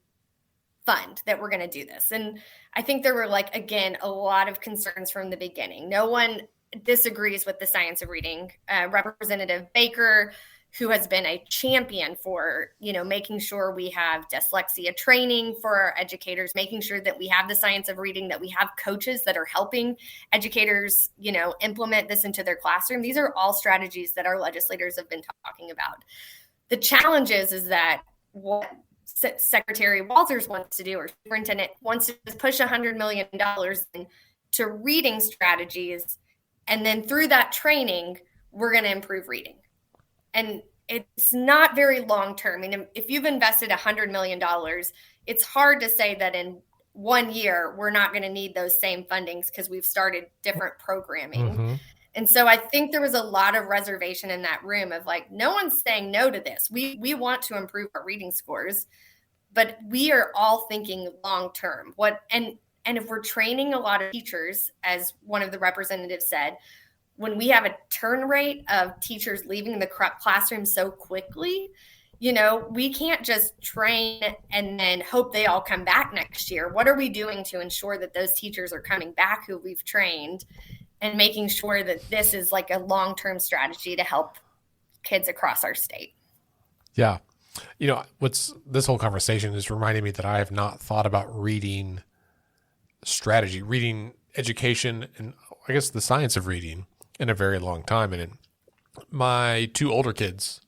fund that we're going to do this. And I think there were like, again, a lot of concerns from the beginning. No one disagrees with the science of reading. Representative Baker, who has been a champion for, making sure we have dyslexia training for our educators, making sure that we have the science of reading, that we have coaches that are helping educators, implement this into their classroom. These are all strategies that our legislators have been talking about. The challenge is that what Secretary Walters wants to do, or superintendent wants to push $100 million into reading strategies. And then through that training, we're going to improve reading. And it's not very long term. I mean, if you've invested $100 million, it's hard to say that in 1 year, we're not going to need those same fundings because we've started different programming. Mm-hmm. And so I think there was a lot of reservation in that room of like, no one's saying no to this. We want to improve our reading scores, but we are all thinking long term. And if we're training a lot of teachers, as one of the representatives said, when we have a turn rate of teachers leaving the classroom so quickly, we can't just train and then hope they all come back next year. What are we doing to ensure that those teachers are coming back who we've trained, and making sure that this is like a long-term strategy to help kids across our state? Yeah. This whole conversation is reminding me that I have not thought about reading strategy, reading education, and I guess the science of reading in a very long time. And my two older kids,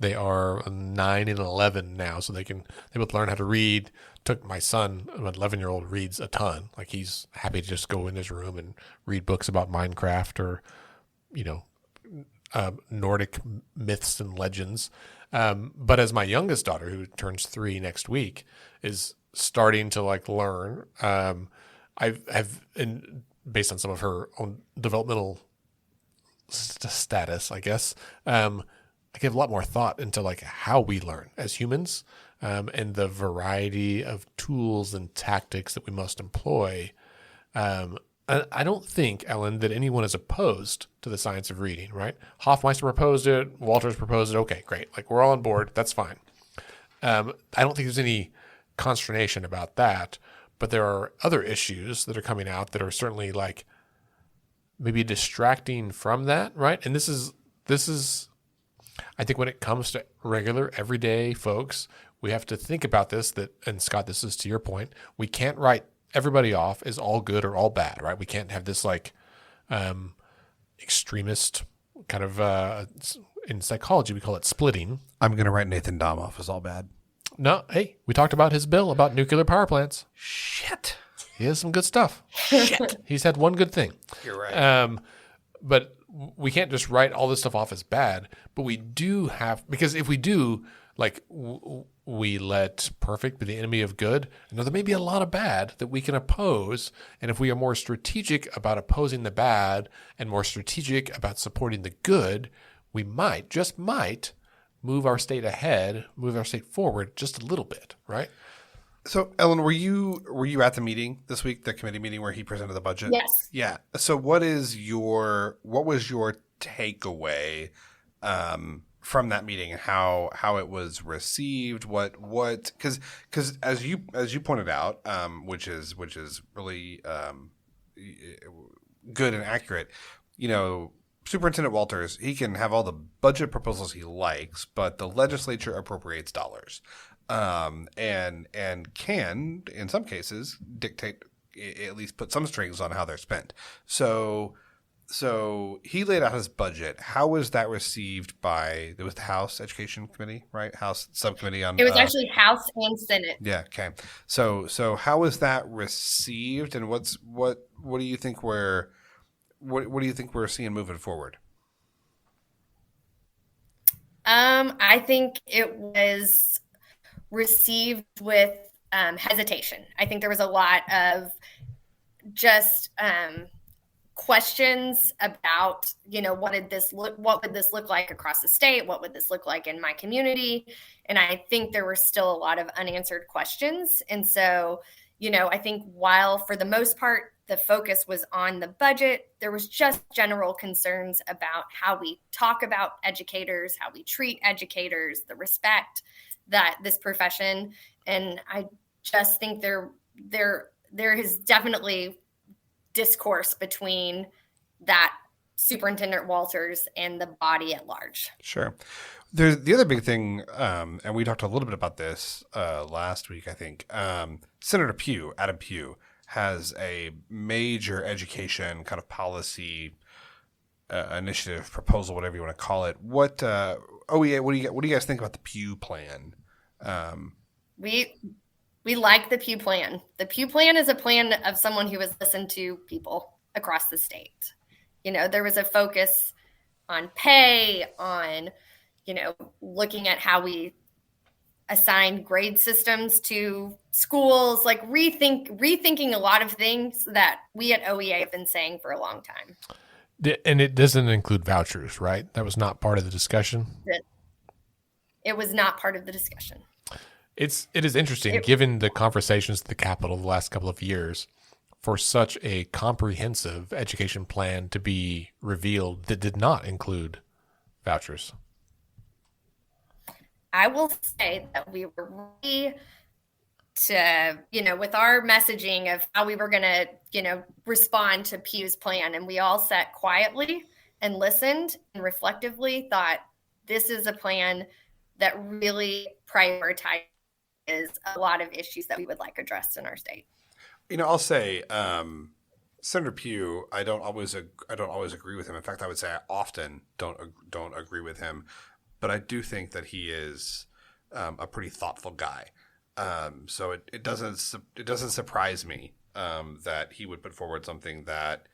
they are 9 and 11 now, so they both learn how to read. Took my son, an 11-year-old, reads a ton. Like, he's happy to just go in his room and read books about Minecraft or, Nordic myths and legends. But as my youngest daughter, who turns 3 next week, is starting to learn, and based on some of her own developmental status, I guess, I give a lot more thought into how we learn as humans, and the variety of tools and tactics that we must employ. I don't think, Ellen, that anyone is opposed to the science of reading, right? Hoffmeister proposed it. Walters proposed it. Okay, great. We're all on board. That's fine. I don't think there's any consternation about that, but there are other issues that are coming out that are certainly maybe distracting from that, right? And this is, I think, when it comes to regular, everyday folks, we have to think about this, and Scott, this is to your point, we can't write everybody off as all good or all bad, right? We can't have this extremist kind of, in psychology, we call it splitting. I'm going to write Nathan Dahm off as all bad. No, hey, we talked about his bill about nuclear power plants. Shit. He has some good stuff. Shit. He's had one good thing. You're right. But we can't just write all this stuff off as bad, but we do have, because if we do, like we let perfect be the enemy of good. No, there may be a lot of bad that we can oppose. And if we are more strategic about opposing the bad and more strategic about supporting the good, we might, just might, move our state ahead, move our state forward just a little bit, right? So, Ellen, were you at the meeting this week, the committee meeting where he presented the budget? Yes. Yeah. So, what was your takeaway from that meeting and how it was received? Because as you pointed out, which is really good and accurate, Superintendent Walters, he can have all the budget proposals he likes, but the legislature appropriates dollars, and can, in some cases, dictate, at least put some strings on how they're spent. So he laid out his budget. How was that received it was the House Education Committee, right? House Subcommittee on. It was actually House and Senate. Yeah. Okay. So how was that received, and what do you think we're seeing moving forward? I think it was received with hesitation. I think there was a lot of just questions about, what would this look like across the state? What would this look like in my community? And I think there were still a lot of unanswered questions. And so, I think while for the most part, the focus was on the budget, there was just general concerns about how we talk about educators, how we treat educators, the respect that this profession. And I just think there is definitely discourse between that Superintendent Walters and the body at large. Sure. There's the other big thing, and we talked a little bit about this last week, I think. Senator Adam Pugh, has a major education kind of policy initiative, proposal, whatever you want to call it. What OEA? What do you guys think about the Pugh plan? We like the Pugh plan. The Pugh plan is a plan of someone who has listened to people across the state. There was a focus on pay, on looking at how we assign grade systems to schools, like rethinking a lot of things that we at OEA have been saying for a long time. And it doesn't include vouchers, right? That was not part of the discussion. It was not part of the discussion. It is interesting, given the conversations at the Capitol the last couple of years, for such a comprehensive education plan to be revealed that did not include vouchers. I will say that we were ready to, with our messaging of how we were going to, respond to Pugh's plan. And we all sat quietly and listened and reflectively thought, this is a plan that really prioritizes a lot of issues that we would like addressed in our state. I'll say, Senator Pugh, I don't always agree with him. In fact, I would say I often don't agree with him. But I do think that he is a pretty thoughtful guy. So it doesn't surprise me that he would put forward something that,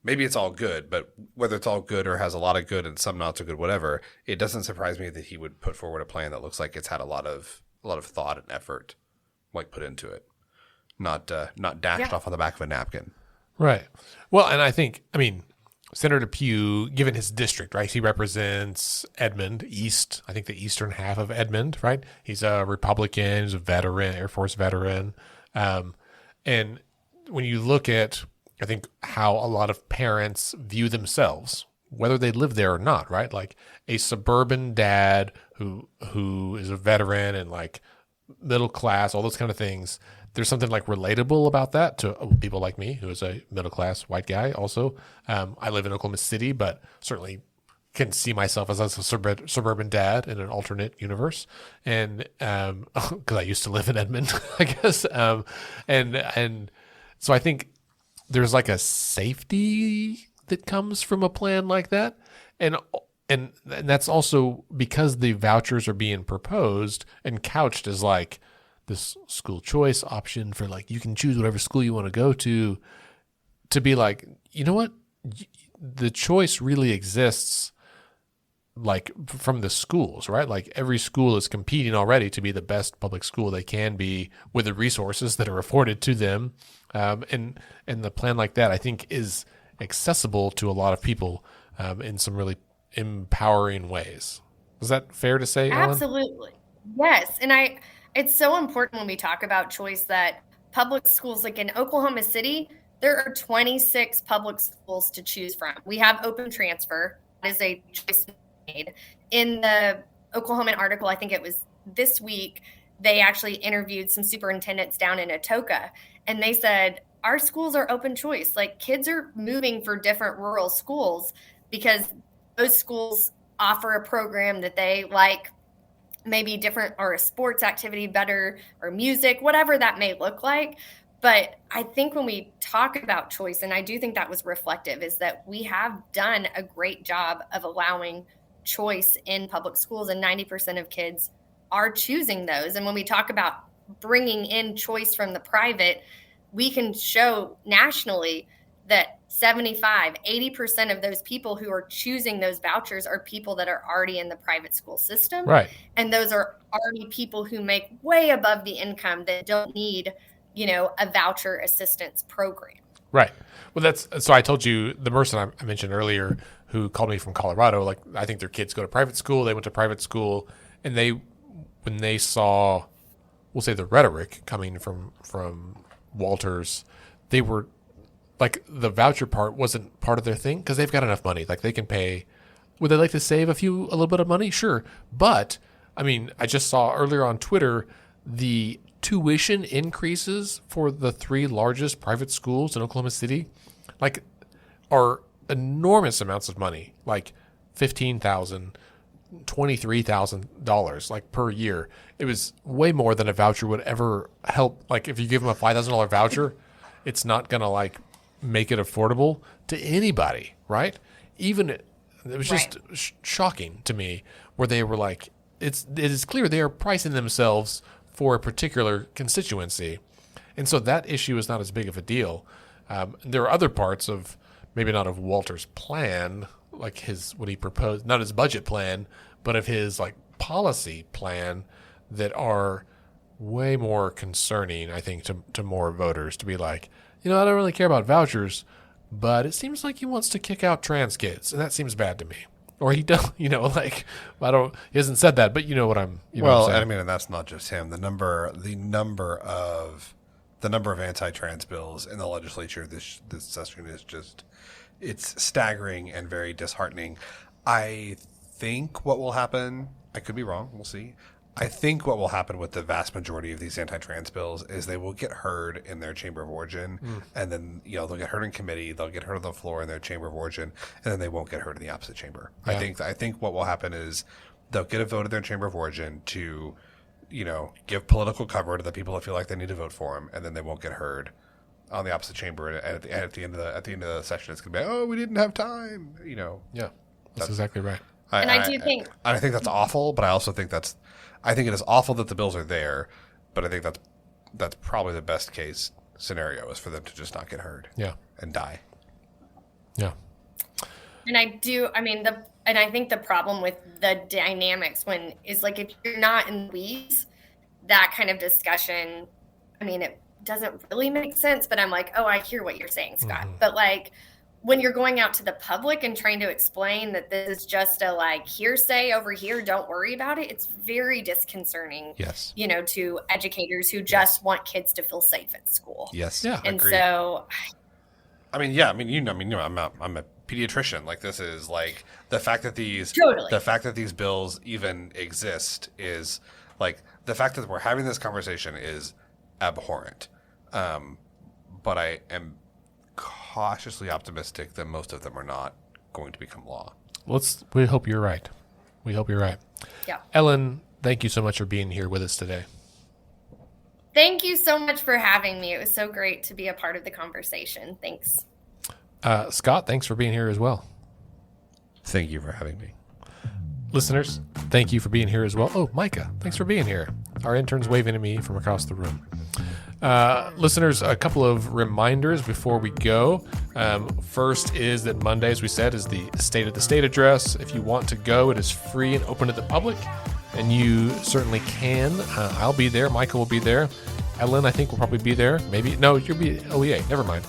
maybe it's all good, but whether it's all good or has a lot of good and some not so good, whatever, it doesn't surprise me that he would put forward a plan that looks like it's had a lot of thought and effort, put into it, not dashed off on the back of a napkin. Right. Well, and I mean. Senator Pugh, given his district, right? He represents Edmond East, I think the eastern half of Edmond, right? He's a Republican, he's a veteran, Air Force veteran. And when you look at, I think, how a lot of parents view themselves, whether they live there or not, right? Like a suburban dad who is a veteran and middle class, all those kind of things. There's something relatable about that to people like me, who is a middle-class white guy also. I live in Oklahoma City, but certainly can see myself as a suburban dad in an alternate universe. And because I used to live in Edmond, I guess. And so I think there's a safety that comes from a plan like that. And that's also because the vouchers are being proposed and couched as this school choice option for you can choose whatever school you want to go to be you know what? The choice really exists like from the schools, right? Like every school is competing already to be the best public school they can be with the resources that are afforded to them. And the plan like that, I think, is accessible to a lot of people in some really empowering ways. Is that fair to say, Ellen? Absolutely. Yes. And it's so important when we talk about choice that public schools, like in Oklahoma City, there are 26 public schools to choose from. We have open transfer. That is a choice made. In the Oklahoman article, I think it was this week, they actually interviewed some superintendents down in Atoka, and they said, our schools are open choice. Like kids are moving for different rural schools because those schools offer a program that they like, maybe different, or a sports activity better, or music, whatever that may look like. But I think when we talk about choice, and I do think that was reflective, is that we have done a great job of allowing choice in public schools, and 90% of kids are choosing those. And when we talk about bringing in choice from the private, we can show nationally that 80% of those people who are choosing those vouchers are people that are already in the private school system. Right. And those are already people who make way above the income that don't need, a voucher assistance program. Right. Well, so I told you the person I mentioned earlier who called me from Colorado, like I think their kids go to private school. They went to private school, and when they saw, we'll say, the rhetoric coming from Walters, they were like, the voucher part wasn't part of their thing because they've got enough money. Like they can pay. Would they like to save a little bit of money? Sure. But I mean, I just saw earlier on Twitter, the tuition increases for the 3 largest private schools in Oklahoma City, like, are enormous amounts of money, like $15,000, $23,000, like per year. It was way more than a voucher would ever help. Like if you give them a $5,000 voucher, it's not going to like make it affordable to anybody, right? Even it was just shocking to me where they were like, it is clear they are pricing themselves for a particular constituency. And so that issue is not as big of a deal. There are other parts of, maybe not of Walter's plan, like what he proposed, not his budget plan, but of his like policy plan, that are way more concerning, I think, to more voters, to be like, I don't really care about vouchers, but it seems like he wants to kick out trans kids, and that seems bad to me. Or he don't, he hasn't said that, but you know what I'm. I mean, and that's not just him. The number of anti-trans bills in the legislature this session is just, it's staggering and very disheartening. I think what will happen, I could be wrong, we'll see. I think what will happen with the vast majority of these anti-trans bills is they will get heard in their chamber of origin, and then they'll get heard in committee, they'll get heard on the floor in their chamber of origin, and then they won't get heard in the opposite chamber. Yeah. I think what will happen is they'll get a vote in their chamber of origin to, give political cover to the people that feel like they need to vote for them, and then they won't get heard on the opposite chamber. And at the end of the session, it's gonna be, oh, we didn't have time. Yeah, that's exactly right. I think that's awful, but I also think I think it is awful that the bills are there, but I think that's probably the best case scenario, is for them to just not get heard. Yeah. And die. Yeah. And I think the problem with the dynamics is like, if you're not in the weeds, that kind of discussion, it doesn't really make sense, but I'm like, oh, I hear what you're saying, Scott. Mm-hmm. But like, when you're going out to the public and trying to explain that this is just a like hearsay over here, don't worry about it, it's very disconcerting. Yes. To educators who just want kids to feel safe at school. Yes. Yeah. And agreed. So, I'm a pediatrician. Like, this is like the fact that these bills even exist is like, the fact that we're having this conversation is abhorrent. But I am cautiously optimistic that most of them are not going to become law. We hope you're right. Yeah. Ellen, thank you so much for being here with us today. Thank you so much for having me. It was so great to be a part of the conversation. Thanks. Scott, thanks for being here as well. Thank you for having me. Listeners, thank you for being here as well. Oh, Micah, thanks for being here. Our intern's waving at me from across the room. Listeners, a couple of reminders before we go. First is that Monday, as we said, is the State of the State address. If you want to go, it is free and open to the public, and you certainly can. I'll be there. Micah will be there. Ellen, I think, will probably be there. Maybe. No, you'll be at OEA. Never mind.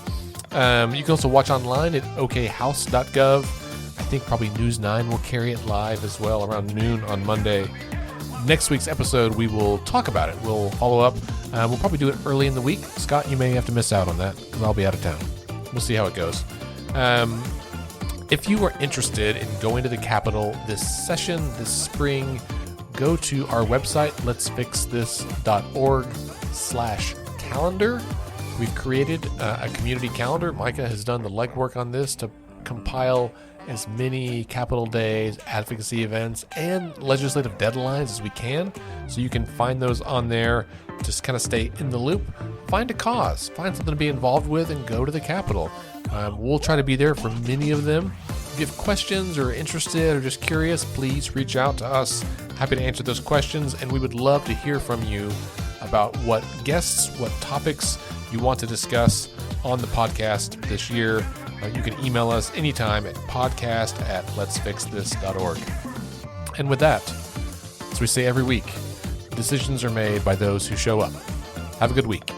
You can also watch online at okhouse.gov. I think probably News 9 will carry it live as well around noon on Monday. Next week's episode, we will talk about it. We'll follow up. We'll probably do it early in the week. Scott, you may have to miss out on that because I'll be out of town. We'll see how it goes. If you are interested in going to the Capitol this session, this spring, go to our website, letsfixthis.org/calendar. We've created a community calendar. Micah has done the legwork on this to compile as many Capitol Days, advocacy events, and legislative deadlines as we can. So you can find those on there. Just kind of stay in the loop. Find a cause. Find something to be involved with and go to the Capitol. We'll try to be there for many of them. If you have questions or interested or just curious, please reach out to us. Happy to answer those questions, and we would love to hear from you about what guests, what topics you want to discuss on the podcast this year. You can email us anytime at podcast@letsfixthis.org. And with that, as we say every week, decisions are made by those who show up. Have a good week.